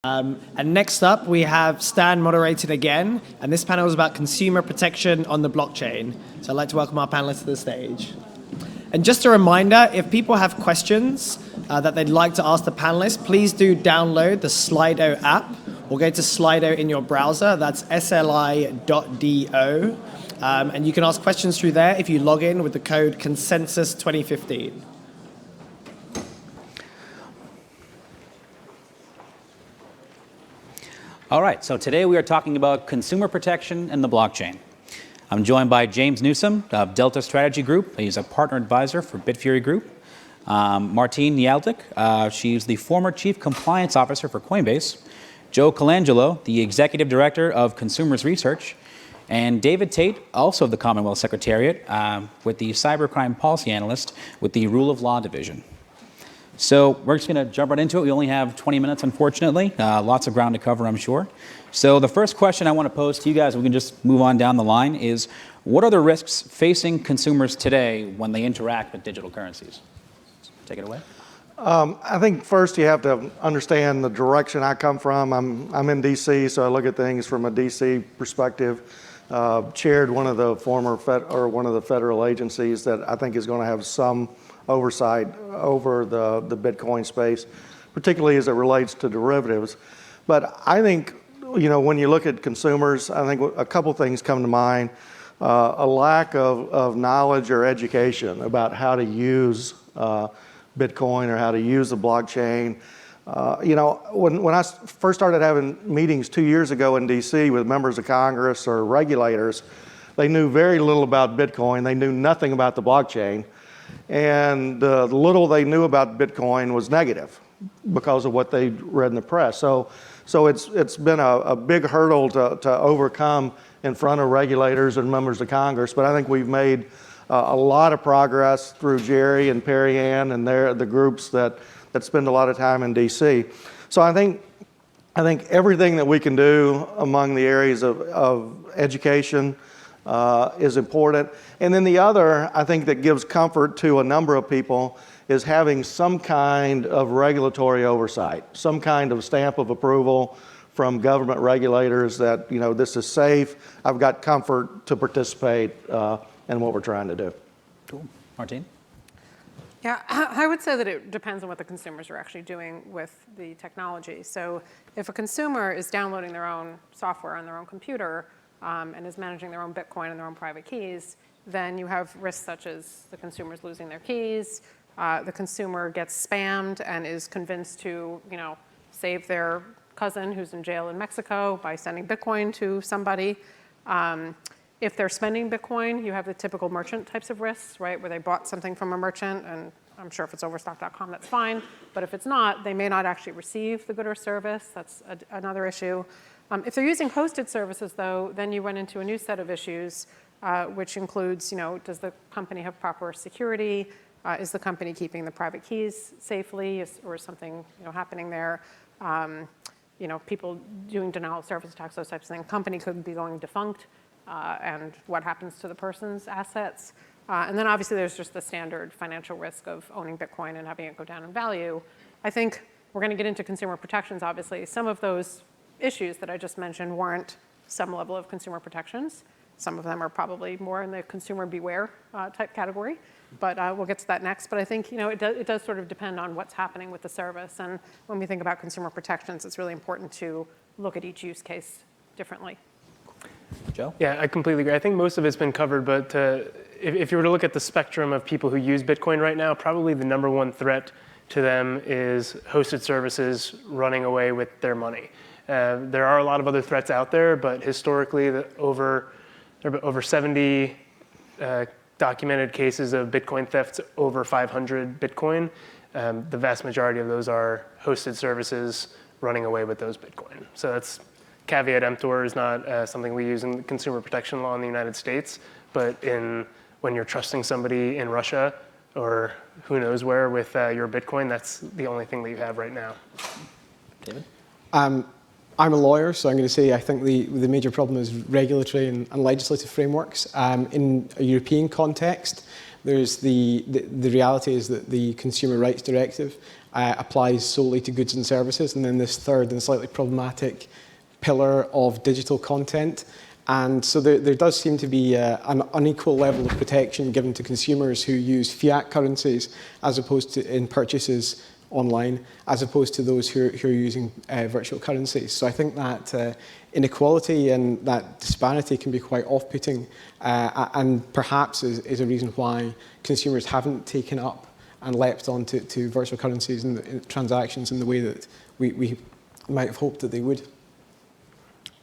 And next up, we have Stan moderated again, and this panel is about consumer protection on the blockchain. So I'd like to welcome our panelists to the stage. And just a reminder, if people have questions that they'd like to ask the panelists, please do download the Slido app or go to Slido in your browser. That's sli.do. And you can ask questions through there if you log in with the code consensus2015. All right, so today we are talking about consumer protection and the blockchain. I'm joined by James Newsome of Delta Strategy Group. He's a partner advisor for Bitfury Group. Martine Niejadlik, she's the former chief compliance officer for Coinbase. Joe Colangelo, the executive director of Consumers Research. And David Tait, also of the Commonwealth Secretariat, with the cybercrime policy analyst with the Rule of Law Division. So we're just going to jump right into it. We only have 20 minutes, unfortunately. Lots of ground to cover, I'm sure. So the first question I want to pose to you guys, we can just move on down the line, is what are the risks facing consumers today when they interact with digital currencies? Take it away. I think first you have to understand the direction I come from. I'm in D.C., so I look at things from a D.C. perspective. Chaired one of the one of the federal agencies that I think is going to have some oversight over the Bitcoin space, particularly as it relates to derivatives. But I think, when you look at consumers, I think a couple things come to mind. A lack of knowledge or education about how to use Bitcoin or how to use the blockchain. When I first started having meetings 2 years ago in DC with members of Congress or regulators, they knew very little about Bitcoin. They knew nothing about the blockchain. And the little they knew about Bitcoin was negative because of what they read in the press. So it's been a big hurdle to overcome in front of regulators and members of Congress. But I think we've made a lot of progress through Jerry and Perry Ann and the groups that spend a lot of time in DC. So I think everything that we can do among the areas of education is important. And then the other, I think, that gives comfort to a number of people is having some kind of regulatory oversight, some kind of stamp of approval from government regulators that, this is safe. I've got comfort to participate in what we're trying to do. Cool. Martine? Yeah, I would say that it depends on what the consumers are actually doing with the technology. So if a consumer is downloading their own software on their own computer and is managing their own Bitcoin and their own private keys, then you have risks such as the consumer's losing their keys, the consumer gets spammed and is convinced to, save their cousin who's in jail in Mexico by sending Bitcoin to somebody. If they're spending Bitcoin, you have the typical merchant types of risks, right, where they bought something from a merchant, and I'm sure if it's overstock.com, that's fine. But if it's not, they may not actually receive the good or service. That's another issue. If they're using hosted services, though, then you run into a new set of issues, which includes, does the company have proper security? Is the company keeping the private keys safely? Or is something happening there? People doing denial of service attacks, those types of things. Company could be going defunct. And what happens to the person's assets. And then obviously there's just the standard financial risk of owning Bitcoin and having it go down in value. I think we're going to get into consumer protections, obviously. Some of those issues that I just mentioned warrant some level of consumer protections. Some of them are probably more in the consumer beware type category. But we'll get to that next. But I think it does sort of depend on what's happening with the service. And when we think about consumer protections, it's really important to look at each use case differently. Joe? Yeah, I completely agree. I think most of it's been covered, but if you were to look at the spectrum of people who use Bitcoin right now, probably the number one threat to them is hosted services running away with their money. There are a lot of other threats out there, but historically, there are over 70 documented cases of Bitcoin thefts over 500 Bitcoin. The vast majority of those are hosted services running away with those Bitcoin. So that's caveat emptor is not something we use in consumer protection law in the United States, but when you're trusting somebody in Russia or who knows where with your Bitcoin, that's the only thing that you have right now. David? I'm a lawyer, so I'm going to say I think the major problem is regulatory and legislative frameworks. In a European context, there's the reality is that the Consumer Rights Directive applies solely to goods and services, and then this third and slightly problematic pillar of digital content. And so there does seem to be an unequal level of protection given to consumers who use fiat currencies as opposed to in purchases online, as opposed to those who are using virtual currencies. So I think that inequality and that disparity can be quite off-putting and perhaps is a reason why consumers haven't taken up and leapt onto virtual currencies and transactions in the way that we might have hoped that they would.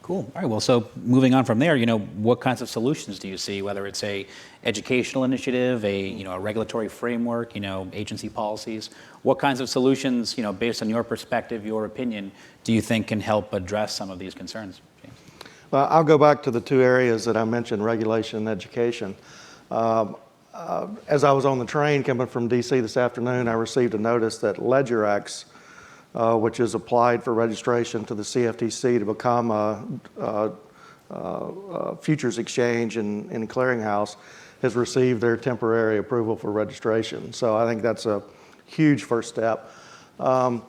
Cool. All right. Well, so moving on from there, what kinds of solutions do you see? Whether it's a educational initiative, a regulatory framework, agency policies. What kinds of solutions, based on your perspective, your opinion, do you think can help address some of these concerns, James? Well, I'll go back to the two areas that I mentioned: regulation and education. As I was on the train coming from D.C. this afternoon, I received a notice that LedgerX, which is applied for registration to the CFTC to become a futures exchange and clearinghouse, has received their temporary approval for registration. So I think that's a huge first step. But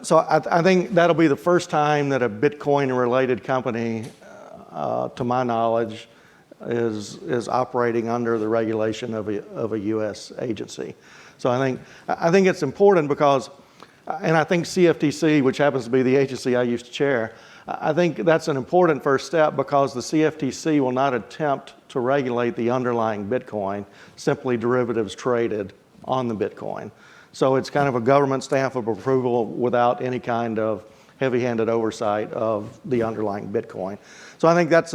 so I think that'll be the first time that a Bitcoin-related company, to my knowledge, is operating under the regulation of a U.S. agency. So I think it's important because. And I think CFTC, which happens to be the agency I used to chair, I think that's an important first step because the CFTC will not attempt to regulate the underlying Bitcoin, simply derivatives traded on the Bitcoin. So it's kind of a government stamp of approval without any kind of heavy-handed oversight of the underlying Bitcoin. So I think that's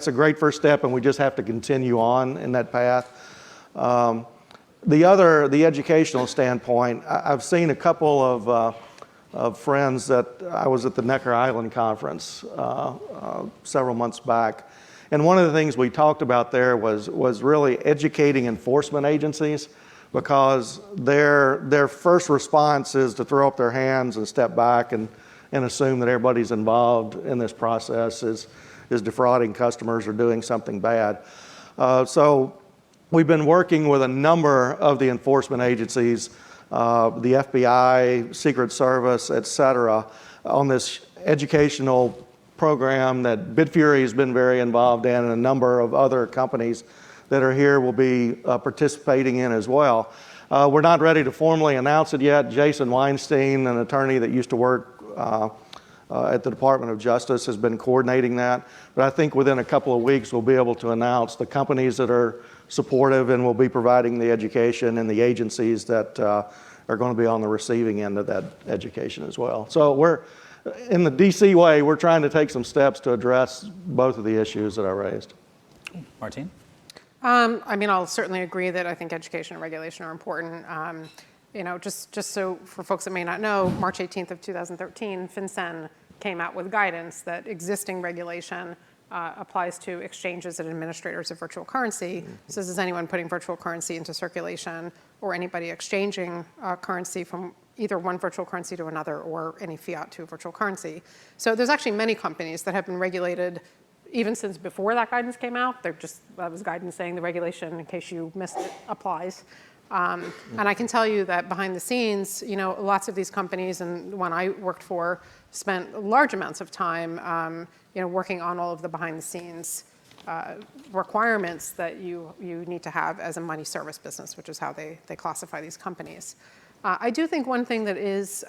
a great first step, and we just have to continue on in that path. The educational standpoint, I've seen a couple of friends that I was at the Necker Island conference several months back. And one of the things we talked about there was really educating enforcement agencies, because their first response is to throw up their hands and step back and assume that everybody's involved in this process is defrauding customers or doing something bad. So we've been working with a number of the enforcement agencies, the FBI, Secret Service, et cetera, on this educational program that Bitfury has been very involved in, and a number of other companies that are here will be participating in as well. We're not ready to formally announce it yet. Jason Weinstein, an attorney that used to work at the Department of Justice, has been coordinating that. But I think within a couple of weeks, we'll be able to announce the companies that are supportive and will be providing the education, and the agencies that are going to be on the receiving end of that education as well. So we're, in the DC way, we're trying to take some steps to address both of the issues that I raised. Martine? I'll certainly agree that I think education and regulation are important. Just so for folks that may not know, March 18th of 2013, FinCEN came out with guidance that existing regulation applies to exchanges and administrators of virtual currency. So this is anyone putting virtual currency into circulation, or anybody exchanging currency from either one virtual currency to another, or any fiat to a virtual currency. So there's actually many companies that have been regulated even since before that guidance came out. That was guidance saying the regulation, in case you missed it, applies. And I can tell you that behind the scenes, lots of these companies, and the one I worked for, spent large amounts of time working on all of the behind the scenes requirements that you need to have as a money service business, which is how they classify these companies. I do think one thing that is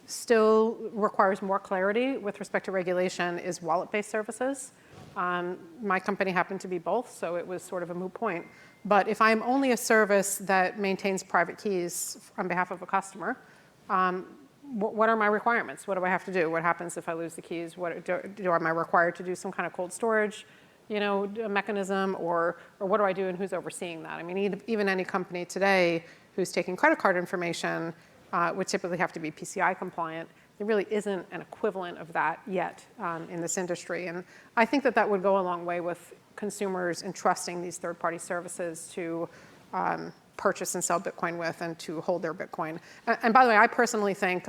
still requires more clarity with respect to regulation is wallet-based services. My company happened to be both, so it was sort of a moot point. But if I'm only a service that maintains private keys on behalf of a customer, what are my requirements? What do I have to do? What happens if I lose the keys? Am I required to do some kind of cold storage, mechanism, or what do I do, and who's overseeing that? I mean, even any company today who's taking credit card information would typically have to be PCI compliant. There really isn't an equivalent of that yet in this industry. And I think that would go a long way with consumers entrusting these third-party services to purchase and sell Bitcoin with, and to hold their Bitcoin. And by the way, I personally think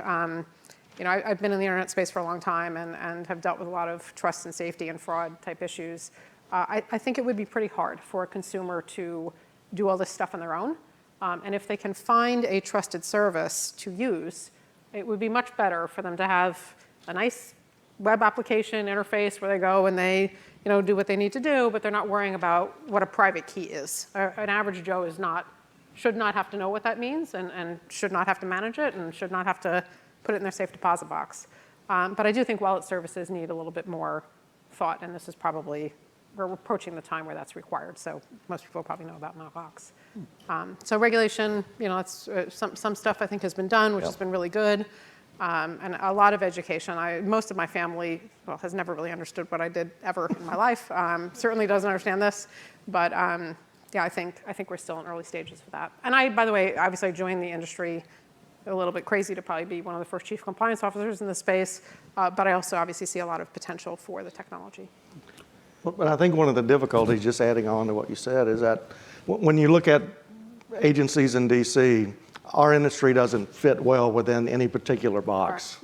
I've been in the internet space for a long time and have dealt with a lot of trust and safety and fraud type issues. I think it would be pretty hard for a consumer to do all this stuff on their own. And if they can find a trusted service to use, it would be much better for them to have a nice web application interface where they go and they do what they need to do, but they're not worrying about what a private key is. An average Joe should not have to know what that means and should not have to manage it and should not have to put it in their safe deposit box. But I do think wallet services need a little bit more thought, and this is probably, we're approaching the time where that's required, so most people probably know about Mt. Gox. So regulation, it's, some stuff I think has been done, which has been really good, and a lot of education. Most of my family, has never really understood what I did ever in my life. Certainly doesn't understand this, but yeah, I think we're still in early stages for that. And I, by the way, obviously I joined the industry a little bit crazy to probably be one of the first chief compliance officers in this space, but I also obviously see a lot of potential for the technology. But I think one of the difficulties, just adding on to what you said, is that when you look at agencies in DC, our industry doesn't fit well within any particular box.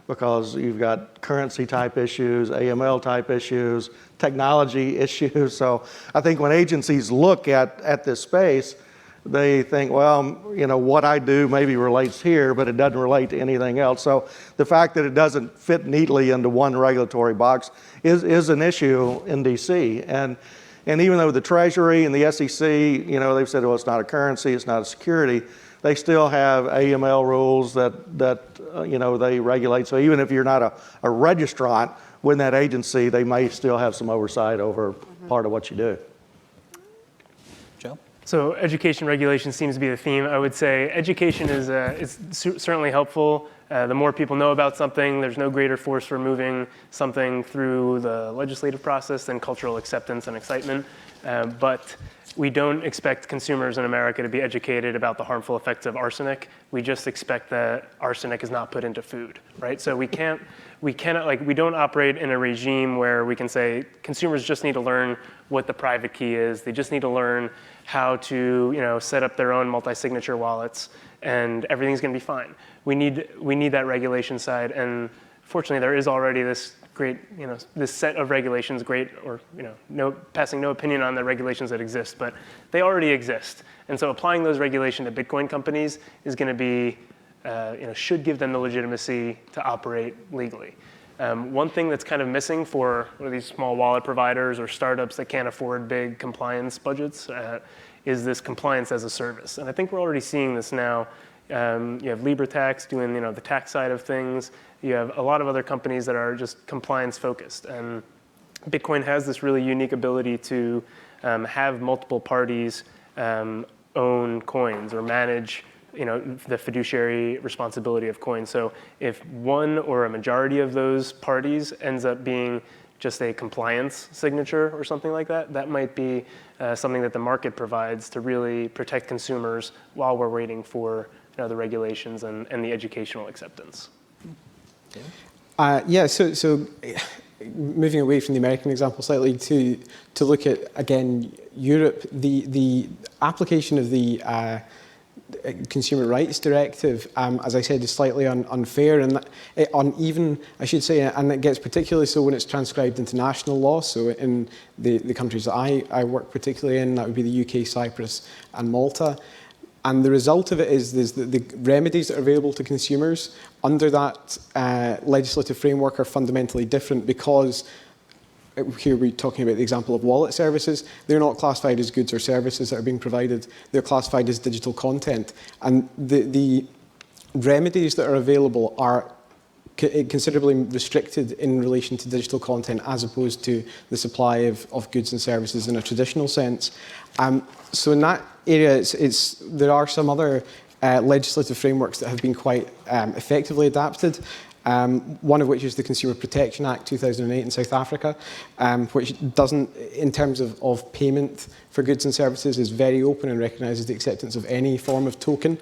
Because you've got currency type issues, AML type issues, technology issues. So I think when agencies look at this space, they think, well, what I do maybe relates here, but it doesn't relate to anything else. So the fact that it doesn't fit neatly into one regulatory box is an issue in DC. And even though the Treasury and the SEC, they've said, well, it's not a currency, it's not a security, they still have AML rules that they regulate. So even if you're not a registrant within that agency, they may still have some oversight over part of what you do. Joe? So education regulation seems to be the theme. I would say education is certainly helpful. The more people know about something, there's no greater force for moving something through the legislative process than cultural acceptance and excitement. But we don't expect consumers in America to be educated about the harmful effects of arsenic. We just expect that arsenic is not put into food, right? So we don't operate in a regime where we can say consumers just need to learn what the private key is. They just need to learn how to, set up their own multi-signature wallets, and everything's going to be fine. We need that regulation side, and fortunately, there is already this great, this set of regulations, passing no opinion on the regulations that exist, but they already exist. And so applying those regulations to Bitcoin companies is going to be, should give them the legitimacy to operate legally. One thing that's kind of missing for one of these small wallet providers or startups that can't afford big compliance budgets is this compliance as a service. And I think we're already seeing this now. You have LibreTax doing the tax side of things. You have a lot of other companies that are just compliance focused. And Bitcoin has this really unique ability to have multiple parties own coins or manage the fiduciary responsibility of coins. So if one or a majority of those parties ends up being just a compliance signature or something like that, that might be something that the market provides to really protect consumers while we're waiting for the regulations and the educational acceptance. So moving away from the American example slightly to look at, again, Europe, the application of the Consumer Rights Directive, as I said, is slightly unfair and uneven, I should say, and it gets particularly so when it's transcribed into national law. So in the countries that I work particularly in, that would be the UK, Cyprus, and Malta. And the result of it is that the remedies that are available to consumers under that legislative framework are fundamentally different because here we're talking about the example of wallet services. They're not classified as goods or services that are being provided. They're classified as digital content. And the remedies that are available are considerably restricted in relation to digital content as opposed to the supply of goods and services in a traditional sense. So in that area, there are some other legislative frameworks that have been quite effectively adapted. One of which is the Consumer Protection Act 2008 in South Africa, which doesn't, in terms of payment for goods and services, is very open and recognises the acceptance of any form of token.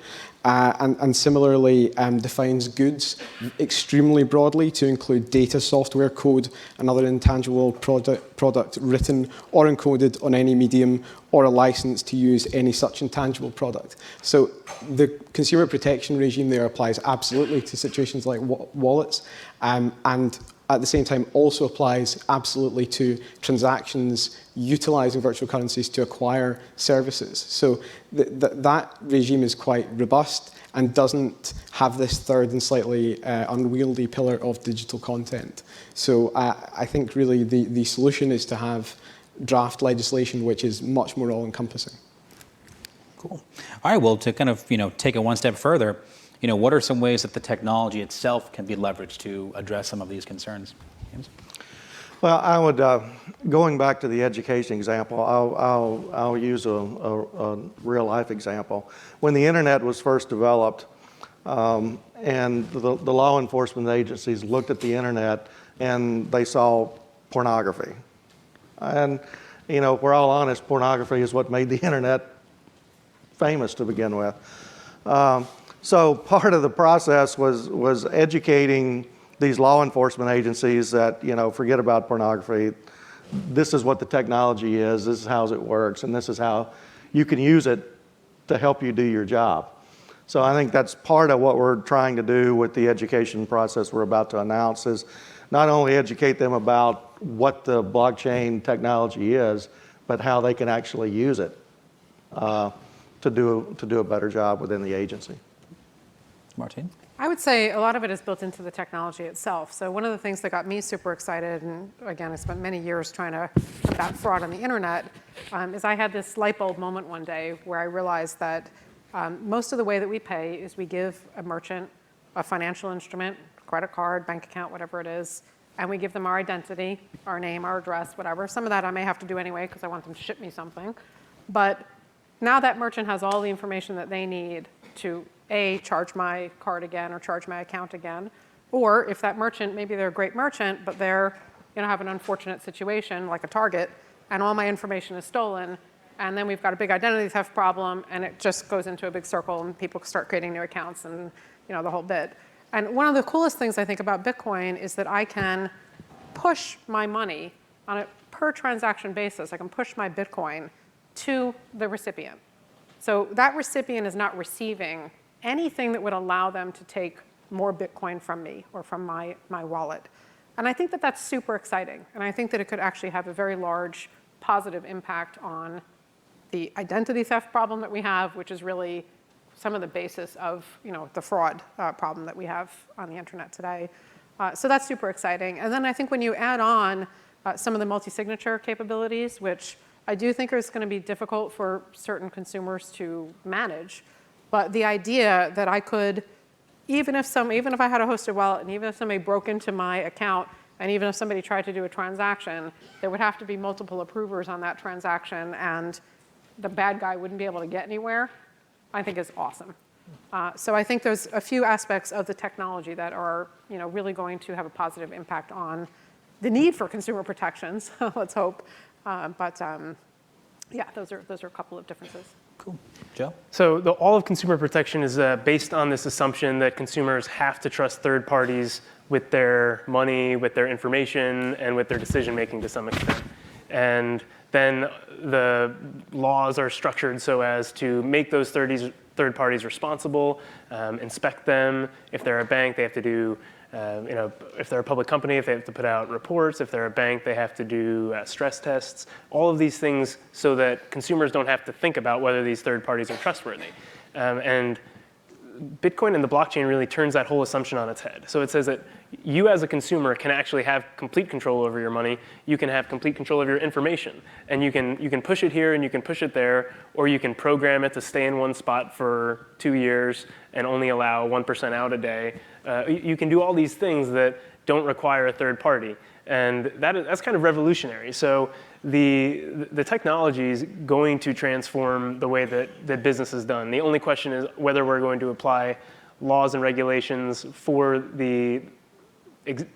and similarly defines goods extremely broadly to include data, software, code, and other intangible product written or encoded on any medium or a license to use any such intangible product. So the consumer protection regime there applies absolutely to situations like wallets, and at the same time also applies absolutely to transactions utilizing virtual currencies to acquire services. So that regime is quite robust and doesn't have this third and slightly unwieldy pillar of digital content. So I think really the solution is to have draft legislation which is much more all-encompassing. Cool. All right, well, to kind of take it one step further, what are some ways that the technology itself can be leveraged to address some of these concerns? James? Well, I would, going back to the education example, I'll use a real-life example. When the internet was first developed, and the law enforcement agencies looked at the internet and they saw pornography. And, if we're all honest, pornography is what made the internet famous to begin with. So part of the process was educating these law enforcement agencies that, forget about pornography. This is what the technology is, this is how it works, and this is how you can use it to help you do your job. So I think that's part of what we're trying to do with the education process we're about to announce, is not only educate them about what the blockchain technology is, but how they can actually use it to do a better job within the agency. Martine? I would say a lot of it is built into the technology itself. So one of the things that got me super excited, and again, I spent many years trying to combat fraud on the internet, is I had this light bulb moment one day where I realized that most of the way that we pay is we give a merchant a financial instrument, credit card, bank account, whatever it is, and we give them our identity, our name, our address, whatever. Some of that I may have to do anyway because I want them to ship me something. But now that merchant has all the information that they need to A, charge my card again or charge my account again, or if that merchant, maybe they're a great merchant, but they're have an unfortunate situation like a Target, and all my information is stolen, and then we've got a big identity theft problem, and it just goes into a big circle, and people start creating new accounts, and the whole bit. And one of the coolest things I think about Bitcoin is that I can push my money on a per transaction basis. I can push my Bitcoin to the recipient. So that recipient is not receiving anything that would allow them to take more Bitcoin from me or from my wallet. And I think that that's super exciting. And I think that it could actually have a very large positive impact on the identity theft problem that we have, which is really some of the basis of the fraud problem that we have on the internet today. So that's super exciting. And then I think when you add on some of the multi-signature capabilities, which I do think is going to be difficult for certain consumers to manage, but the idea that I could, even if I had a hosted wallet, and even if somebody broke into my account, and even if somebody tried to do a transaction, there would have to be multiple approvers on that transaction, and the bad guy wouldn't be able to get anywhere, I think is awesome. So I think there's a few aspects of the technology that are really going to have a positive impact on the need for consumer protections, let's hope. Yeah, those are a couple of differences. Cool. Joe? So all of consumer protection is based on this assumption that consumers have to trust third parties with their money, with their information, and with their decision making to some extent. And then the laws are structured so as to make those third parties responsible, inspect them. If they're a bank, they have to do, if they're a public company, if they have to put out reports. If they're a bank, they have to do stress tests. All of these things so that consumers don't have to think about whether these third parties are trustworthy. And Bitcoin and the blockchain really turns that whole assumption on its head. So it says that you as a consumer can actually have complete control over your money. You can have complete control of your information. And you can push it here and you can push it there, or you can program it to stay in one spot for 2 years and only allow 1% out a day. You can do all these things that don't require a third party. And that's kind of revolutionary. So the technology is going to transform the way that business is done. The only question is whether we're going to apply laws and regulations for the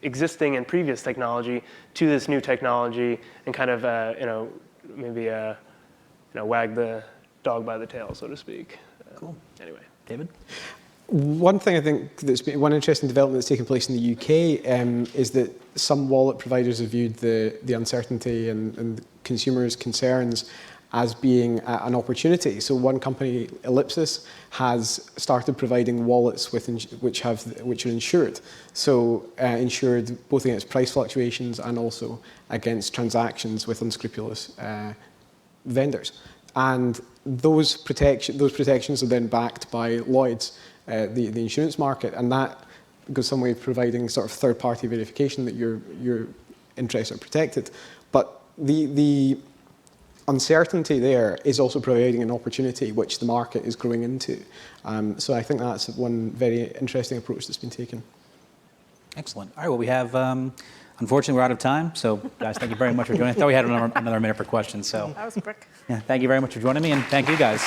existing and previous technology to this new technology, and kind of maybe wag the dog by the tail, so to speak. Cool. Anyway. David? One thing I think one interesting development that's taken place in the UK is that some wallet providers have viewed the uncertainty and consumers' concerns as being an opportunity. So one company, Ellipsis, has started providing wallets which are insured. So insured both against price fluctuations and also against transactions with unscrupulous vendors. And those protections are then backed by Lloyd's, the insurance market, and that goes some way of providing sort of third-party verification that your interests are protected. But the uncertainty there is also providing an opportunity which the market is growing into. So I think that's one very interesting approach that's been taken. Excellent. All right, well, we have, unfortunately, we're out of time. So, guys, thank you very much for joining. I thought we had another minute for questions. So That was quick. yeah, thank you very much for joining me, and thank you, guys.